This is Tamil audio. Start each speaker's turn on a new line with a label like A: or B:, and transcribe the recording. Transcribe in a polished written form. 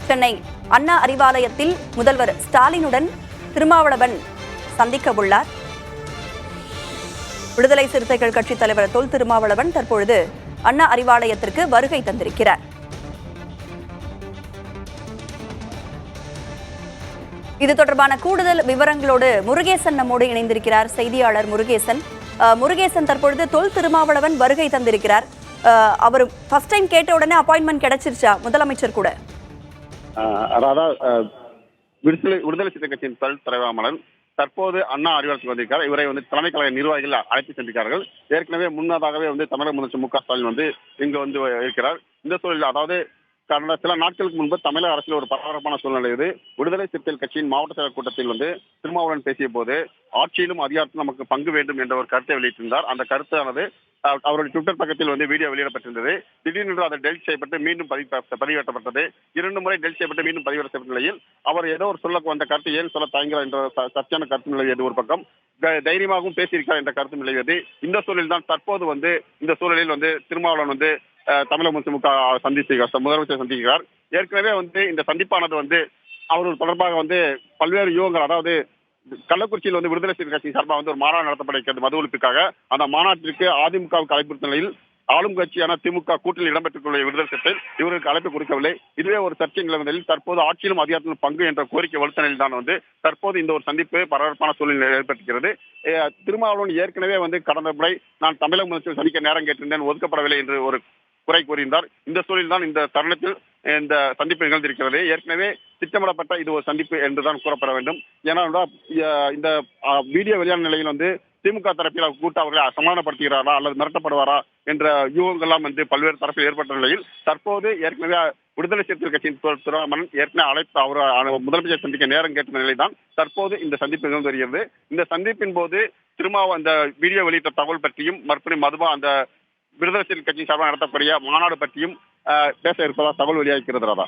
A: சென்னை அண்ணா அறிவாலயத்தில் முதல்வர் ஸ்டாலினுடன் திருமாவளவன் சந்திக்க உள்ளார். விடுதலை சிறுத்தைகள் கட்சித் தலைவர் தொல் திருமாவளவன் தற்பொழுது அண்ணா அறிவாலயத்திற்கு வருகை தந்திருக்கிறார். இது தொடர்பான கூடுதல் விவரங்களோடு முருகேசன் நம்மோடு இணைந்திருக்கிறார். செய்தியாளர் முருகேசன் தற்பொழுது தொல் திருமாவளவன் வருகை தந்திருக்கிறார். அவர் ஃபர்ஸ்ட் டைம் கேட்ட உடனே அப்பாயின்மெண்ட் கிடைச்சிருச்சா முதலமைச்சர் கூட?
B: விடுதலை சிறுத்தை கட்சியின் தொல் தலைவர் தற்போது அண்ணா அறிவாலயத்துக்கு வந்திருக்கார். இவரை தலைமை கழக நிர்வாகிகள் அழைத்து சென்றிருக்கிறார்கள். ஏற்கனவே முன்னதாகவே தமிழக முதலமைச்சர் மு க ஸ்டாலின் இங்கு இருக்கிறார். இந்த சூழலில் அதாவது கடந்த சில நாட்களுக்கு முன்பு தமிழக அரசியல் ஒரு பரபரப்பான சூழ்நிலை விடுதலை சிறுத்தைகள் கட்சியின் மாவட்ட செயலர் கூட்டத்தில் திருமாவளவன் பேசிய போது ஆட்சியிலும் அதிகாரத்திலும் நமக்கு பங்கு வேண்டும் என்ற ஒரு கருத்தை வெளியிட்டிருந்தார். அந்த கருத்தானது அவருடைய ட்விட்டர் பக்கத்தில் வீடியோ வெளியிடப்பட்டிருந்தது. திடீரென்று அதை டெலிட் செய்யப்பட்டு மீண்டும் பதிவேற்றப்பட்டது. 2 முறை டெலிட் செய்யப்பட்டு மீண்டும் பதிவேற்றப்பட்ட நிலையில் அவர் ஏதோ ஒரு சொல்ல வந்த கருத்து ஏன் சொல்ல தயங்குகிறார் என்ற சர்ச்சையான கருத்து நிலவியது ஒரு பக்கம். தைரியமாகவும் பேசியிருக்கார் என்ற கருத்து நிலவியது. இந்த சூழலில் தான் தற்போது இந்த சூழலில் திருமாவளவன் தமிழக முதலமைச்சர் சந்திக்கிறார். ஏற்கனவே இந்த சந்திப்பானது அவர் தொடர்பாக பல்வேறு யூகங்கள், அதாவது கள்ளக்குறிச்சியில் விடுதலை சிறுத்தை கட்சி சார்பாக ஒரு மாநாடு நடத்தப்பட இருக்கிறது மது ஒழிப்புக்காக. அந்த மாநாட்டிற்கு அதிமுகவுக்கு அழைப்பு நிலையில் ஆளும் கட்சியான திமுக கூட்டணியில் இடம்பெற்றுள்ள விடுதலை சிறுத்தை இவருக்கு அழைப்பு கொடுக்கவில்லை. இதுவே ஒரு சர்ச்சை நிலவும் நிலையில் தற்போது ஆட்சியிலும் அதிகாரத்திலும் பங்கு என்ற கோரிக்கை வலுத்த நிலையில் தான் தற்போது இந்த ஒரு சந்திப்பு பரபரப்பான சூழ்நிலை ஏற்பட்டிருக்கிறது. திருமாவளவன் ஏற்கனவே கடந்த முறை நான் தமிழக முதலமைச்சர் சந்திக்க நேரம் கேட்டிருந்தேன், ஒதுக்கப்படவில்லை என்று ஒரு குறை கூறியிருந்தார். இந்த சூழலில் தான் இந்த தருணத்தில் இந்த சந்திப்பு நிகழ்ந்திருக்கிறது. ஏற்கனவே திட்டமிடப்பட்ட இது ஒரு சந்திப்பு என்றுதான் கூறப்பட வேண்டும். ஏன்னா இந்த வீடியோ வெளியான நிலையில் திமுக தரப்பில் கூட்டு அவர்களை சமாதானப்படுத்துகிறாரா அல்லது மிரட்டப்படுவாரா என்ற யூகங்கள்லாம் பல்வேறு தரப்பில் ஏற்பட்ட நிலையில் தற்போது ஏற்கனவே விடுதலை சிறுத்தை கட்சியின் திருமாவளவன் ஏற்கனவே அழைப்பு அவர் முதலமைச்சர் சந்திக்க நேரம் கேட்ட நிலைதான் தற்போது இந்த சந்திப்பு நிகழ்ந்து வருகிறது. இந்த சந்திப்பின் போது அந்த வீடியோ வெளியிட்ட தகவல் பற்றியும் மறுபடியும் மதுபா அந்த விடுதலை சிறுத்தை கட்சி சார்பாக நடத்தக்கூடிய மாநாடு பற்றியும் பேச இருப்பதா தகவல் வெளியாகிறது.